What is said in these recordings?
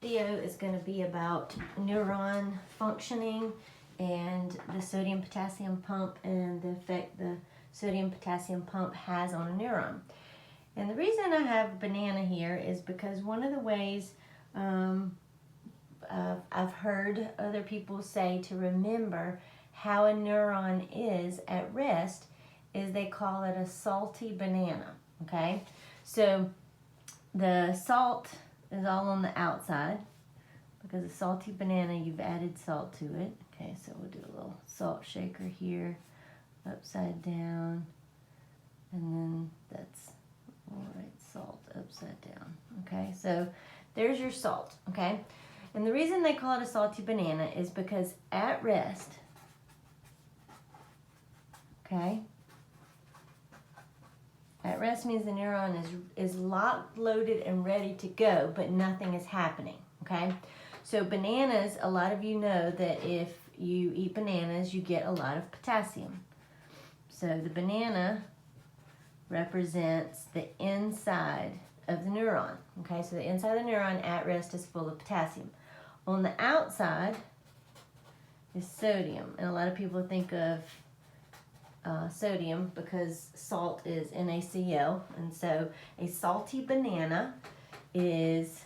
video is going to be about neuron functioning and the sodium-potassium pump and the effect the sodium-potassium pump has on a neuron. And the reason I have banana here is because one of the ways I've heard other people say to remember how a neuron is at rest is they call it a salty banana, okay? So the salt is all on the outside because a salty banana, you've added salt to it. Okay, so we'll do a little salt shaker here, upside down, and then that's all right, salt upside down. Okay, so there's your salt, okay? And the reason they call it a salty banana is because at rest, okay, at rest means the neuron is locked, loaded, and ready to go, but nothing is happening, okay? So bananas, a lot of you know that if you eat bananas, you get a lot of potassium. So the banana represents the inside of the neuron, okay? So the inside of the neuron at rest is full of potassium. On the outside is sodium, and a lot of people think of sodium because salt is NaCl, and so a salty banana is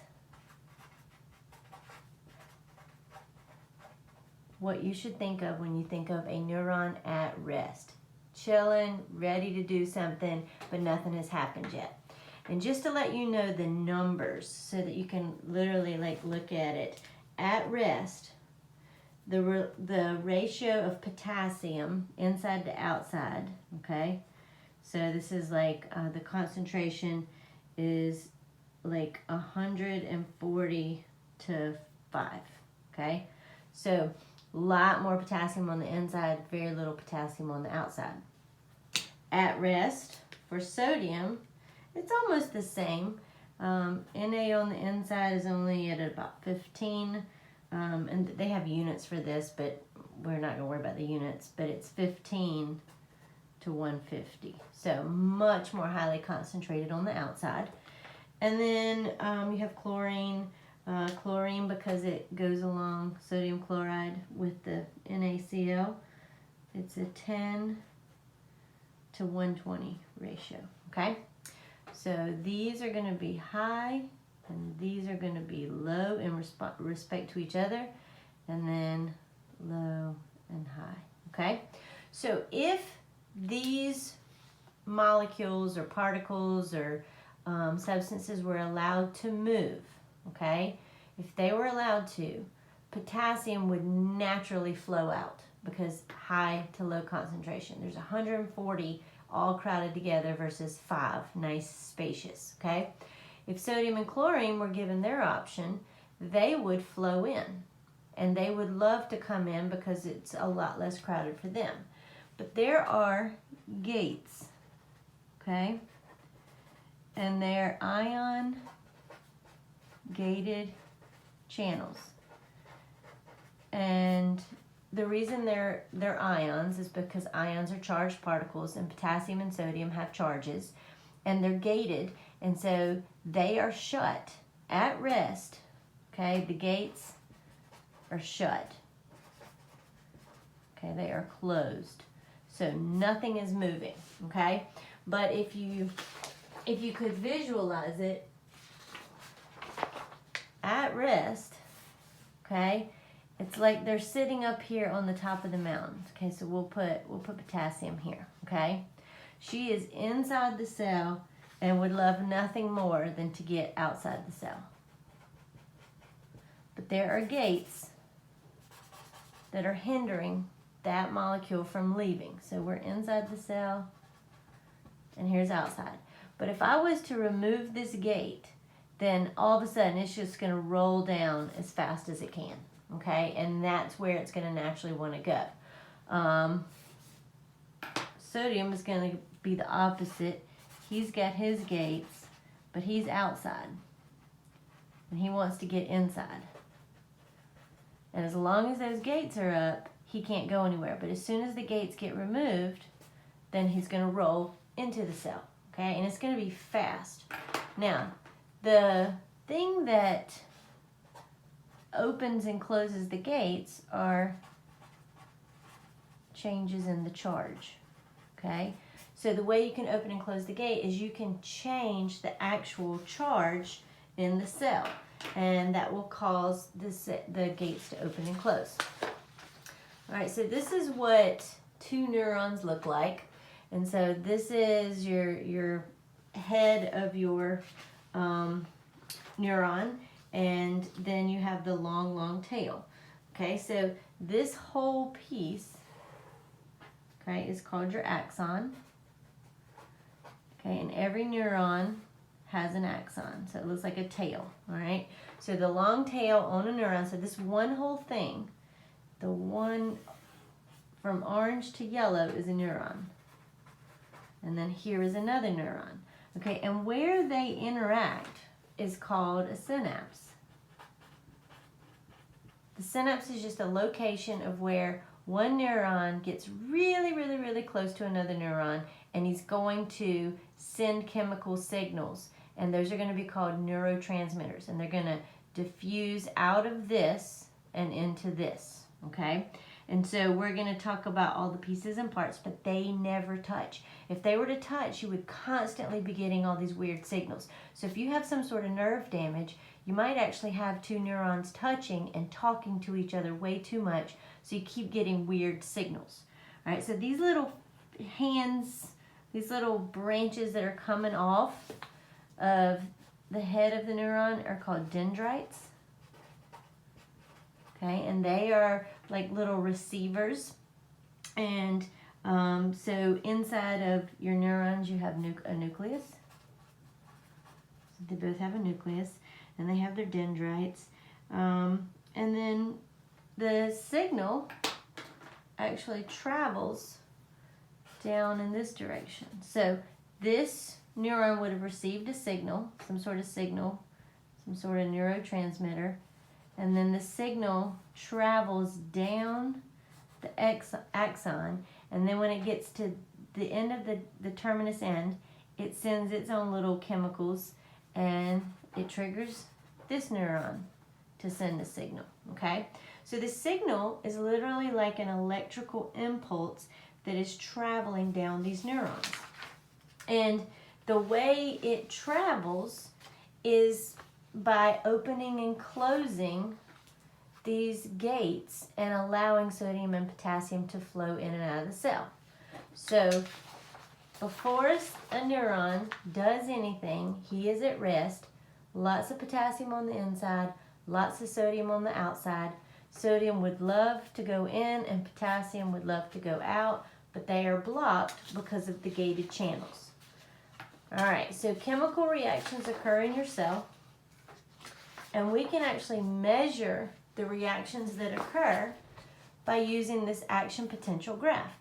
what you should think of when you think of a neuron at rest. Chilling, ready to do something, but nothing has happened yet. And just to let you know the numbers so that you can literally look at it, at rest, the ratio of potassium inside to outside, okay? So this is the concentration is 140 to 5, okay? So a lot more potassium on the inside, very little potassium on the outside. At rest, for sodium, it's almost the same. Na on the inside is only at about 15, and they have units for this, but we're not going to worry about the units, but it's 15 to 150. So much more highly concentrated on the outside. And then you have chlorine. Chlorine, because it goes along sodium chloride with the NaCl, it's a 10 to 120 ratio, okay? So these are going to be high, and these are going to be low in respect to each other, and then low and high, okay? So if these molecules or particles or substances were allowed to move, okay, if they were allowed to, potassium would naturally flow out because high to low concentration. There's 140 all crowded together versus 5, nice, spacious, okay? If sodium and chlorine were given their option, they would flow in, and they would love to come in because it's a lot less crowded for them. But there are gates, okay? And they're ion gated channels. And the reason they're ions is because ions are charged particles, and potassium and sodium have charges, and they're gated, and so they are shut at rest, okay? The gates are shut, okay? They are closed, so nothing is moving, okay? But if you could visualize it at rest, okay, it's like they're sitting up here on the top of the mountain. Okay, so we'll put potassium here, okay? She is inside the cell and would love nothing more than to get outside the cell. But there are gates that are hindering that molecule from leaving. So we're inside the cell, and here's outside. But if I was to remove this gate, then all of a sudden it's just going to roll down as fast as it can, okay? And that's where it's going to naturally want to go. Sodium is going to be the opposite. He's got his gates, but he's outside, and he wants to get inside. And as long as those gates are up, he can't go anywhere. But as soon as the gates get removed, then he's going to roll into the cell, okay? And it's going to be fast. Now, the thing that opens and closes the gates are changes in the charge, okay? So the way you can open and close the gate is you can change the actual charge in the cell, and that will cause the gates to open and close. All right, so this is what two neurons look like. And so this is your head of your neuron, and then you have the long, long tail. Okay, so this whole piece, okay, is called your axon. Okay, and every neuron has an axon, so it looks like a tail, all right? So the long tail on a neuron, so this one whole thing, the one from orange to yellow is a neuron. And then here is another neuron. Okay, and where they interact is called a synapse. The synapse is just a location of where one neuron gets really, really, really close to another neuron, and he's going to send chemical signals. And those are going to be called neurotransmitters. And they're going to diffuse out of this and into this, okay? And so we're going to talk about all the pieces and parts, but they never touch. If they were to touch, you would constantly be getting all these weird signals. So if you have some sort of nerve damage, you might actually have two neurons touching and talking to each other way too much, so you keep getting weird signals. All right, so these little hands, these little branches that are coming off of the head of the neuron are called dendrites. Okay, and they are like little receivers. And so inside of your neurons, you have a nucleus. So they both have a nucleus, and they have their dendrites. And then the signal actually travels down in this direction. So this neuron would have received a signal, some sort of neurotransmitter, and then the signal travels down the axon, and then when it gets to the end of the terminus end, it sends its own little chemicals, and it triggers this neuron to send a signal, okay? So the signal is literally like an electrical impulse that is traveling down these neurons. And the way it travels is by opening and closing these gates and allowing sodium and potassium to flow in and out of the cell. So before a neuron does anything, he is at rest. Lots of potassium on the inside, lots of sodium on the outside. Sodium would love to go in and potassium would love to go out, but they are blocked because of the gated channels. All right, so chemical reactions occur in your cell, and we can actually measure the reactions that occur by using this action potential graph.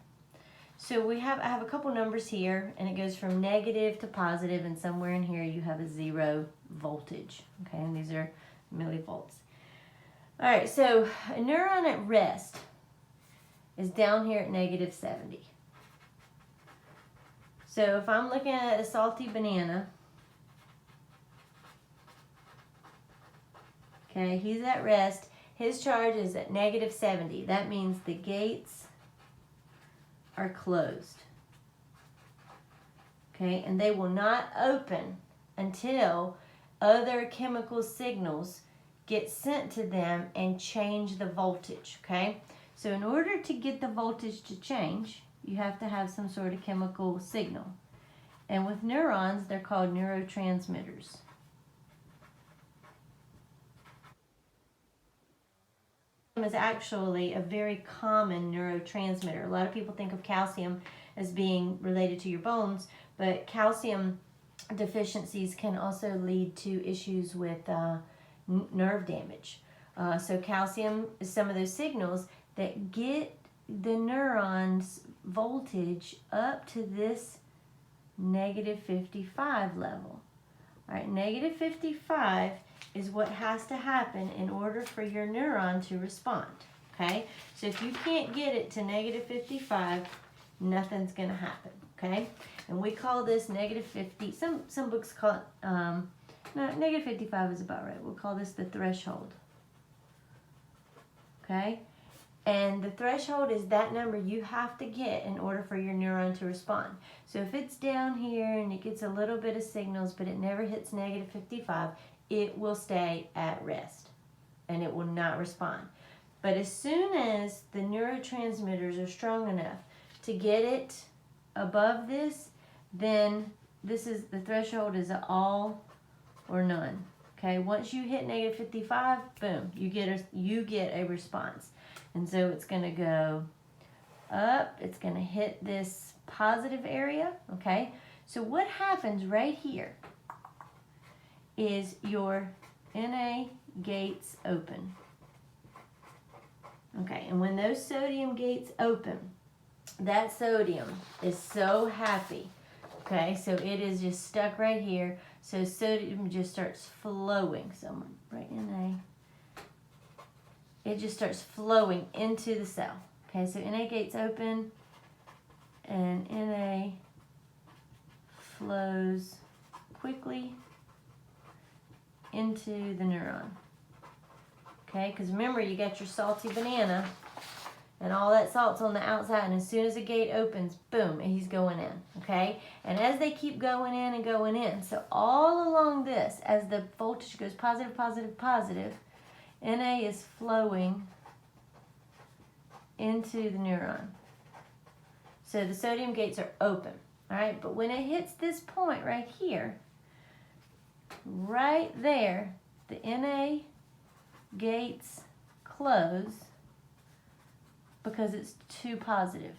So I have a couple numbers here, and it goes from negative to positive, and somewhere in here you have a 0 voltage, okay, and these are millivolts. All right, so a neuron at rest is down here at negative 70. So if I'm looking at a salty banana, okay, he's at rest. His charge is at negative 70. That means the gates are closed. Okay, and they will not open until other chemical signals get sent to them and change the voltage, okay? So in order to get the voltage to change, you have to have some sort of chemical signal. And with neurons, they're called neurotransmitters. Is actually a very common neurotransmitter. A lot of people think of calcium as being related to your bones, but calcium deficiencies can also lead to issues with nerve damage. So calcium is some of those signals that get the neuron's voltage up to this negative 55 level. All right, negative 55 is what has to happen in order for your neuron to respond, okay? So if you can't get it to negative 55, nothing's going to happen, okay? And we call this negative 50. Some books call it, no, negative 55 is about right. We'll call this the threshold. okay? And the threshold is that number you have to get in order for your neuron to respond. So if it's down here and it gets a little bit of signals, but it never hits negative 55, it will stay at rest and it will not respond. But as soon as the neurotransmitters are strong enough to get it above this, then this is the threshold is an all or none. Okay, once you hit negative 55, boom, you get a response. And so it's going to go up, it's going to hit this positive area, okay? So what happens right here is your NA gates open. Okay, and when those sodium gates open, that sodium is so happy. Okay, so it is just stuck right here. So sodium just starts flowing. So I'm right NA. It just starts flowing into the cell. Okay, so NA gates open and NA flows quickly into the neuron. Okay, because remember, you got your salty banana and all that salt's on the outside, and as soon as the gate opens, boom, he's going in, okay? And as they keep going in and going in, so all along this, as the voltage goes positive, positive, positive, NA is flowing into the neuron. So the sodium gates are open, all right? But when it hits this point right here, right there, the NA gates close because it's too positive.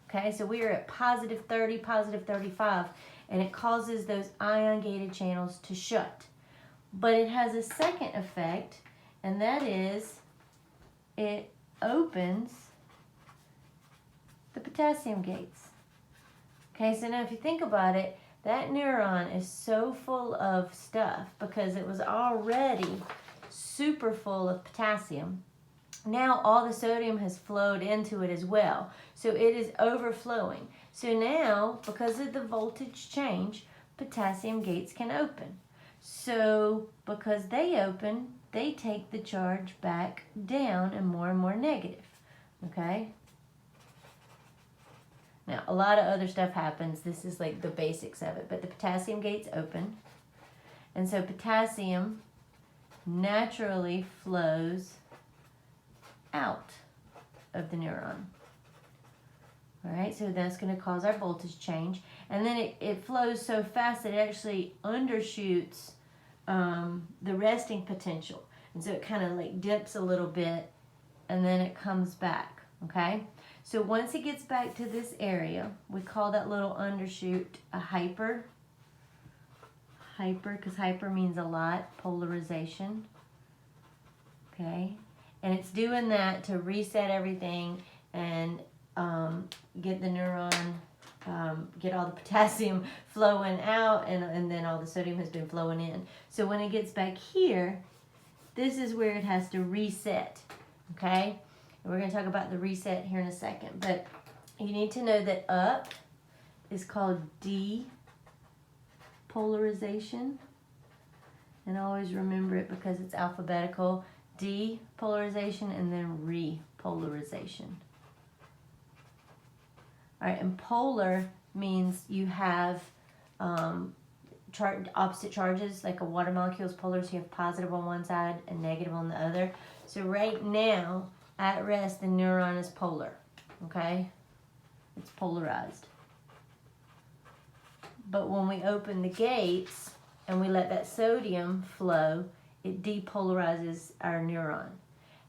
Okay, so we are at positive 30, positive 35, and it causes those ion-gated channels to shut. But it has a second effect, and that is it opens the potassium gates. Okay, so now if you think about it, that neuron is so full of stuff because it was already super full of potassium. Now all the sodium has flowed into it as well. So it is overflowing. So now, because of the voltage change, potassium gates can open. So because they open, they take the charge back down and more negative. Okay? Now, a lot of other stuff happens. This is like the basics of it. But the potassium gates open. And so potassium naturally flows out of the neuron. All right, so that's going to cause our voltage change. And then it flows so fast that it actually undershoots the resting potential. And so it kind of like dips a little bit and then it comes back, okay? So once it gets back to this area, we call that little undershoot a hyper. Hyper, because hyper means a lot, polarization. Okay, and it's doing that to reset everything and get the neuron, get all the potassium flowing out, and then all the sodium has been flowing in. So when it gets back here, this is where it has to reset, okay? And we're going to talk about the reset here in a second, but you need to know that up is called depolarization, and always remember it because it's alphabetical. Depolarization and then repolarization. All right, and polar means you have opposite charges, like a water molecule is polar, so you have positive on one side and negative on the other. So right now, at rest, the neuron is polar, okay? It's polarized. But when we open the gates and we let that sodium flow, it depolarizes our neuron.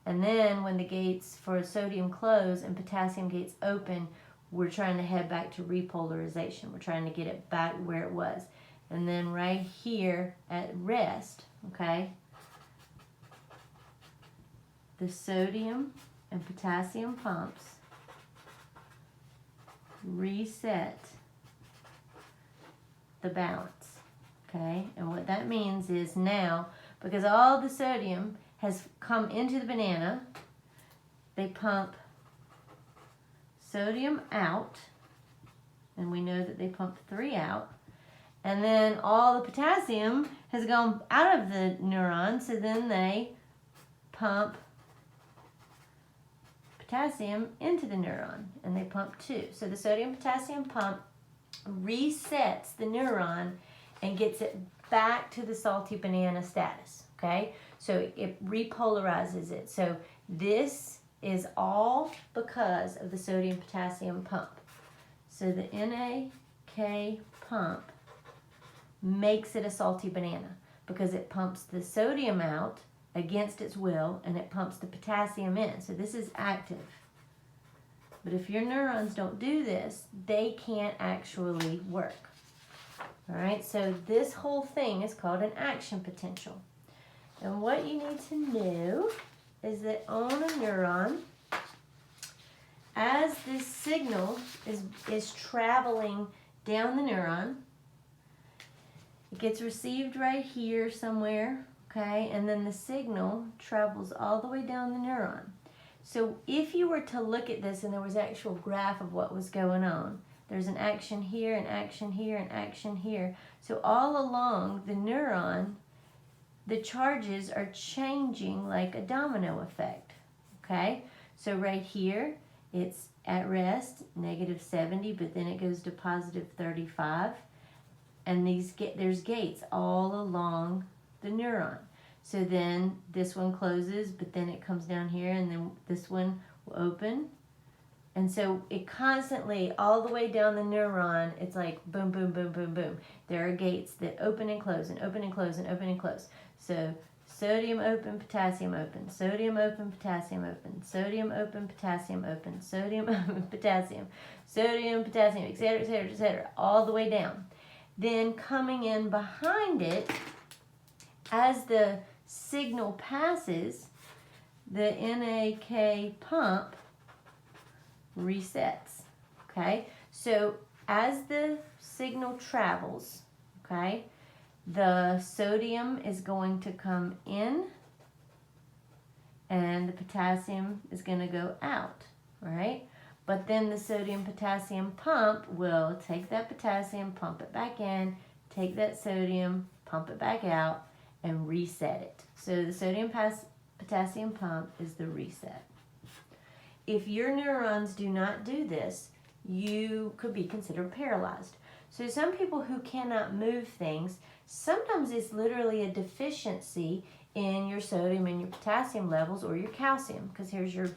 And then when the gates for sodium close and potassium gates open, we're trying to head back to repolarization. We're trying to get it back where it was. And then right here at rest, okay, the sodium and potassium pumps reset the balance, okay? And what that means is now, because all the sodium has come into the banana, they pump sodium out, and we know that they pump 3 out, and then all the potassium has gone out of the neuron, so then they pump potassium into the neuron, and they pump 2. So the sodium-potassium pump resets the neuron and gets it back to the salty banana status, okay? So it repolarizes it. So this is all because of the sodium-potassium pump. So the NAK pump makes it a salty banana because it pumps the sodium out against its will, and it pumps the potassium in. So this is active. But if your neurons don't do this, they can't actually work. All right, so this whole thing is called an action potential. And what you need to know is that on a neuron, as this signal is traveling down the neuron, it gets received right here somewhere, okay? And then the signal travels all the way down the neuron. So if you were to look at this and there was an actual graph of what was going on, there's an action here, an action here, an action here. So all along the neuron, the charges are changing like a domino effect, okay? So right here, it's at rest, -70, but then it goes to +35. And there's gates all along the neuron. So then this one closes, but then it comes down here, and then this one will open. And so it constantly, all the way down the neuron, it's like boom, boom, boom, boom, boom. There are gates that open and close and open and close and open and close. So sodium open, potassium open, sodium open, potassium open, sodium open, potassium open, sodium open, potassium, et cetera, et cetera, et cetera, all the way down. Then coming in behind it, as the signal passes, the NAK pump resets, okay? So as the signal travels, okay, the sodium is going to come in and the potassium is going to go out, right? But then the sodium-potassium pump will take that potassium, pump it back in, take that sodium, pump it back out, and reset it. So the sodium-potassium pump is the reset. If your neurons do not do this, you could be considered paralyzed. So some people who cannot move things, sometimes it's literally a deficiency in your sodium and your potassium levels, or your calcium, because here's your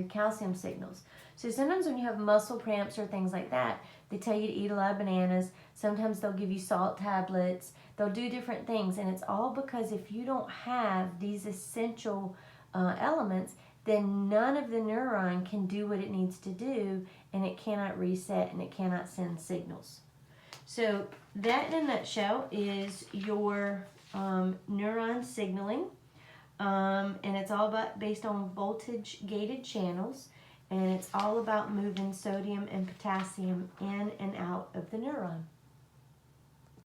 calcium signals. So sometimes when you have muscle cramps or things like that, they tell you to eat a lot of bananas. Sometimes they'll give you salt tablets. They'll do different things, and it's all because if you don't have these essential elements, then none of the neuron can do what it needs to do, and it cannot reset, and it cannot send signals. So that in a nutshell is your neuron signaling, and it's all based on voltage gated channels, and it's all about moving sodium and potassium in and out of the neuron.